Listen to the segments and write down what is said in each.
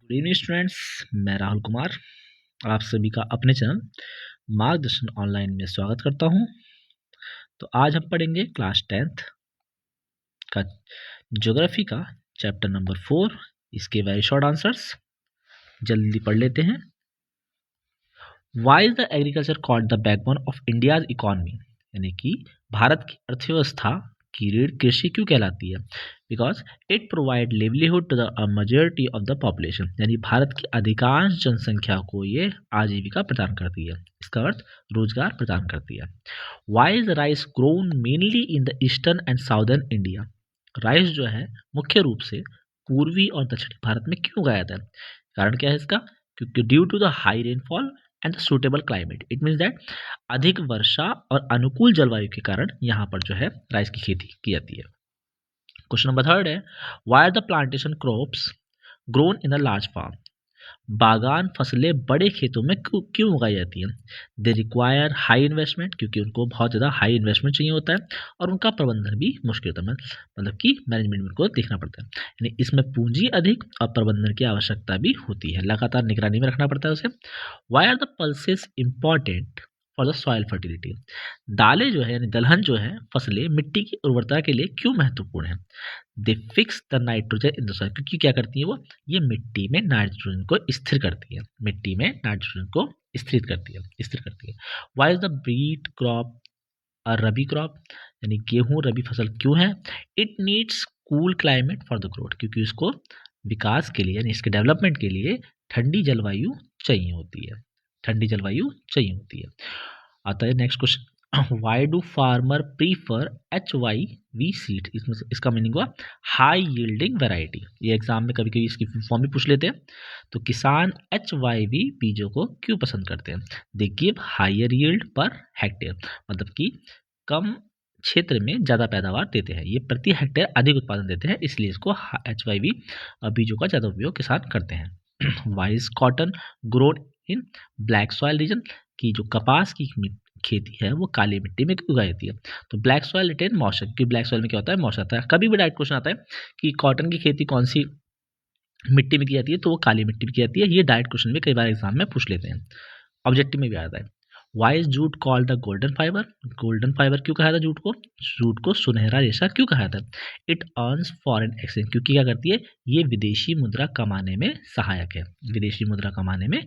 Good evening students, मैं राहुल कुमार आप सभी का अपने चैनल मार्गदर्शन ऑनलाइन में स्वागत करता हूं। तो आज हम पढ़ेंगे क्लास 10th का ज्योग्राफी का चैप्टर नंबर 4। इसके वेरी शॉर्ट आंसर्स जल्दी पढ़ लेते हैं। Why is the agriculture called the backbone of India's economy, यानी कि भारत की अर्थव्यवस्था की रीढ़ कृषि क्यों कहलाती है? Because it provide livelihood to the majority of the population, यानी भारत की अधिकांश जनसंख्या को ये आजीविका प्रदान करती है। इसका अर्थ रोजगार प्रदान करती है। Why is rice grown mainly in the eastern and southern India? Rice जो है मुख्य रूप से पूर्वी और दक्षिणी भारत में क्यों उगाया जाता है? कारण क्या है इसका? क्योंकि due to the high rainfall and suitable climate, it means that अधिक वर्षा और अनुकूल जलवायु के कारण यहाँ पर जो है राइस की खेती की जाती है। क्वेश्चन नंबर 3 है, why are the plantation crops grown in a large farm? बागान फसलें बड़े खेतों में क्यों उगाई जाती हैं? दे रिक्वायर हाई इन्वेस्टमेंट, क्योंकि उनको बहुत ज़्यादा हाई इन्वेस्टमेंट चाहिए होता है और उनका प्रबंधन भी मुश्किल होता है, मतलब कि मैनेजमेंट को देखना पड़ता है, यानी इसमें पूंजी अधिक और प्रबंधन की आवश्यकता भी होती है, लगातार निगरानी में रखना पड़ता है उसे। Why are the pulses important for the soil fertility? दालें जो है यानी दलहन जो है फसलें मिट्टी की उर्वरता के लिए क्यों महत्वपूर्ण है? दे fix the nitrogen in the soil, क्योंकि क्या करती है वो, ये मिट्टी में नाइट्रोजन को स्थिर करती है, मिट्टी में नाइट्रोजन को स्थिर करती है। Why is the wheat crop a rabi crop, यानी गेहूं रबी फसल क्यों है? It needs cool climate for the growth, क्योंकि उसको विकास के लिए यानी इसके डेवलपमेंट के लिए ठंडी जलवायु चाहिए होती है, ठंडी जलवायु चाहिए होती है। आता है next question, why do farmer prefer HYV seed? इसमें इसका मीनिंग हुआ हाई यील्डिंग वैरायटी। ये एग्जाम में कभी कभी इसकी फॉर्म भी पूछ लेते हैं। तो किसान HYV बीजों को क्यों पसंद करते हैं? They give higher yield per hectare, मतलब कि कम क्षेत्र में ज़्यादा पैदावार देते हैं, ये प्रति हेक्टेयर अधिक उत्पादन देते हैं, इसलिए इसको HYV बीजों का ज़्यादा उपयोग किसान करते हैं। Why is cotton grown in black soil region? की जो कपास की खेती है वो काली मिट्टी में उगाई जाती है। तो ब्लैक सॉइल रिटेन मॉइस्चर, क्योंकि ब्लैक सॉइल में क्या होता है, मॉइस्चर आता है। कभी भी डायरेक्ट क्वेश्चन आता है कि कॉटन की खेती कौन सी मिट्टी में की जाती है, तो वो काली मिट्टी में की जाती है। ये डायरेक्ट क्वेश्चन में कई बार एग्जाम में पूछ लेते हैं, ऑब्जेक्टिव में भी आता है। Why is jute called the golden fibre? Golden fibre क्यों कहा था जूट को? जूट को सुनहरा रेशा क्यों कहा था? इट अर्न्स फॉरेन एक्सचेंज, क्योंकि क्या करती है, ये विदेशी मुद्रा कमाने में सहायक है, विदेशी मुद्रा कमाने में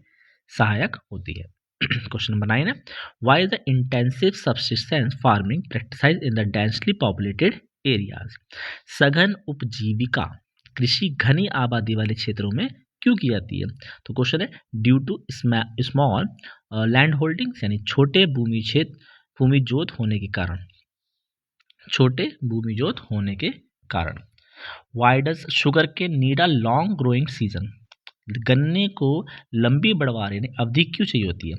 सहायक होती है। क्वेश्चन नंबर 9 है, why is the intensive subsistence farming practised in the densely populated areas? सघन उपजीविका कृषि घनी आबादी वाले क्षेत्रों में क्यों की जाती है? तो क्वेश्चन है, due to small land holdings, यानी छोटे भूमि जोत होने के कारण, छोटे भूमि जोत होने के कारण। वाई डज शुगर के need a long growing season? गन्ने को लंबी बढ़वार यानी अवधि क्यों चाहिए होती है,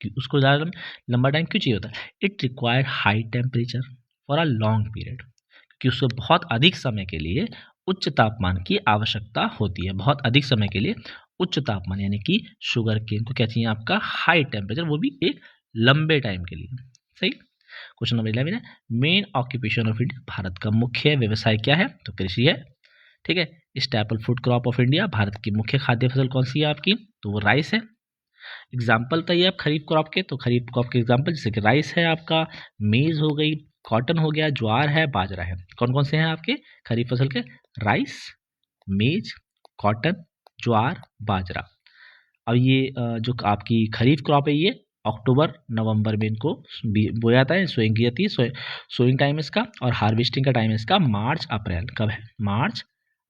कि उसको ज़्यादा लंबा टाइम क्यों चाहिए होता है? It require high temperature for a long period, क्योंकि उसको बहुत अधिक समय के लिए उच्च तापमान की आवश्यकता होती है, बहुत अधिक समय के लिए उच्च तापमान, यानी कि शुगर केन को क्या चाहिए आपका, हाई टेम्परेचर, वो भी एक लंबे टाइम के लिए। सही। क्वेश्चन नंबर 11 है, main occupation of India? Bharat का मुख्य व्यवसाय क्या है? तो कृषि है। ठीक है। Staple food crop of India? Bharat की मुख्य खाद्य फसल कौन सी है आपकी? तो वो राइस है। एग्जाम्पल बताइए आप खरीफ क्रॉप के, तो खरीफ क्रॉप के एग्जाम्पल जैसे कि राइस है आपका, मेज हो गई, कॉटन हो गया, ज्वार है, बाजरा है। कौन कौन से हैं आपके खरीफ फसल के? राइस, मेज, कॉटन, ज्वार, बाजरा। अब ये जो आपकी खरीफ क्रॉप है ये अक्टूबर नवंबर में इनको बोया जाता है, सोइंग की जाती है, सोइंग टाइम इसका, और हार्वेस्टिंग का टाइम इसका मार्च अप्रैल। कब है? मार्च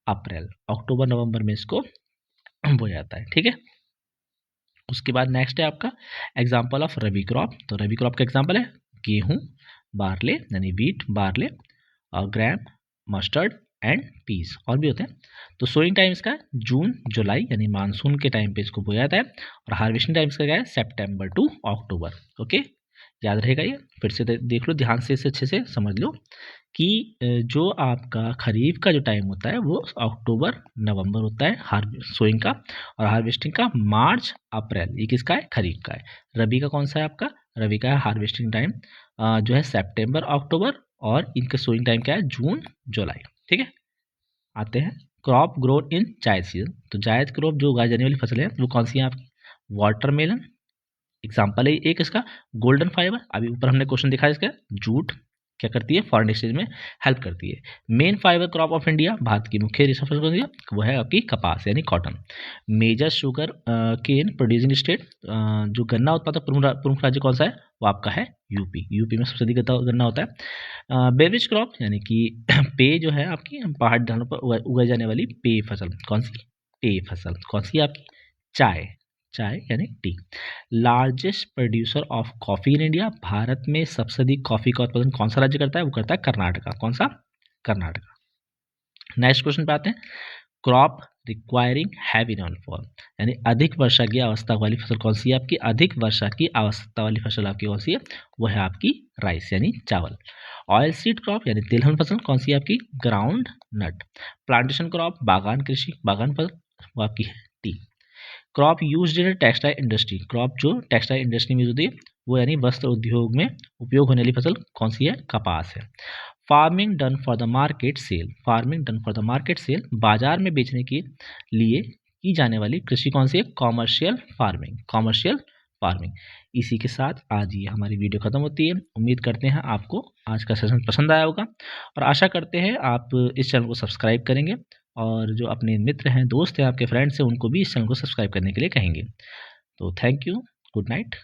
अप्रैल, अक्टूबर नवंबर में इसको बोया जाता है। ठीक है। उसके बाद नेक्स्ट है आपका एग्जाम्पल ऑफ रबी क्रॉप। तो रबी क्रॉप का एग्जाम्पल है गेहूं, बार्ले यानी वीट, बार्ले, और ग्रैम, मस्टर्ड एंड पीस, और भी होते हैं। तो सोइंग टाइम इसका जून जुलाई यानी मानसून के टाइम पे इसको बोया जाता है, और हार्वेस्टिंग टाइम इसका क्या है? सितंबर टू अक्टूबर। ओके, याद रहेगा ये, फिर से देख लो ध्यान से, इसे अच्छे से समझ लो कि जो आपका खरीफ का जो टाइम होता है वो अक्टूबर नवंबर होता है सोइंग का, और हार्वेस्टिंग का मार्च अप्रैल। ये किसका है? खरीफ का है। रबी का कौन सा है आपका? रबी का है हार्वेस्टिंग टाइम जो है सितंबर अक्टूबर, और इनका सोइंग टाइम क्या है? जून जुलाई। ठीक है। आते हैं क्रॉप ग्रोन इन जायद सीजन, तो जायद क्रॉप जो उगाई जाने वाली फसल है वो कौन सी है आपकी? वाटरमेलन एग्जाम्पल है एक इसका। गोल्डन फाइबर, अभी ऊपर हमने क्वेश्चन दिखा इसका, जूट क्या करती है? फॉरेन एक्सचेंज में हेल्प करती है। Main fibre crop of India, Bharat की मुख्य रेशा फसल कौन सी है? वो है आपकी कपास यानी cotton. Major sugarcane producing state, जो गन्ना उत्पादक प्रमुख राज्य कौन सा है? वो आपका है यूपी। यूपी में सबसे अधिक गन्ना होता है। बेवरेज क्रॉप यानी कि पेय जो है आपकी पहाड़ी ढलानों पर उगाई जाने वाली पेय फसल कौन सी? पेय फसल कौन सी है आपकी? चाय, चाय यानी T. Largest producer of coffee in India, Bharat में सबसे अधिक कॉफ़ी का उत्पादन कौन सा राज्य करता है? वो करता है कर्नाटका। कौन सा? कर्नाटका। नेक्स्ट क्वेश्चन पे आते हैं। क्रॉप रिक्वायरिंग हैवी रेनफॉल, यानी अधिक वर्षा की आवश्यकता वाली फसल कौन सी है आपकी? अधिक वर्षा की आवश्यकता वाली फसल आपकी कौन सी है? वो है आपकी राइस यानी चावल। ऑयल सीड क्रॉप यानी तिलहन फसल कौन सी है आपकी? ग्राउंड नट। प्लांटेशन क्रॉप बागान कृषि, बागान फसल वो आपकी है T. Crop used in textile industry, crop जो टेक्सटाइल इंडस्ट्री में यूज होती है वो यानी वस्त्र उद्योग में उपयोग होने वाली फसल कौन सी है? कपास है। Farming done for the market sale, farming done for the market sale, बाजार में बेचने के लिए की जाने वाली कृषि कौन सी है? Commercial farming, commercial farming. इसी के साथ आज ये हमारी वीडियो खत्म होती है। उम्मीद करते हैं आपको आज का सेशन पसंद आया होगा और आशा करते हैं आप इस चैनल को सब्सक्राइब करेंगे और जो अपने मित्र हैं, दोस्त हैं, आपके फ्रेंड्स हैं, उनको भी इस चैनल को सब्सक्राइब करने के लिए कहेंगे। तो थैंक यू, गुड नाइट।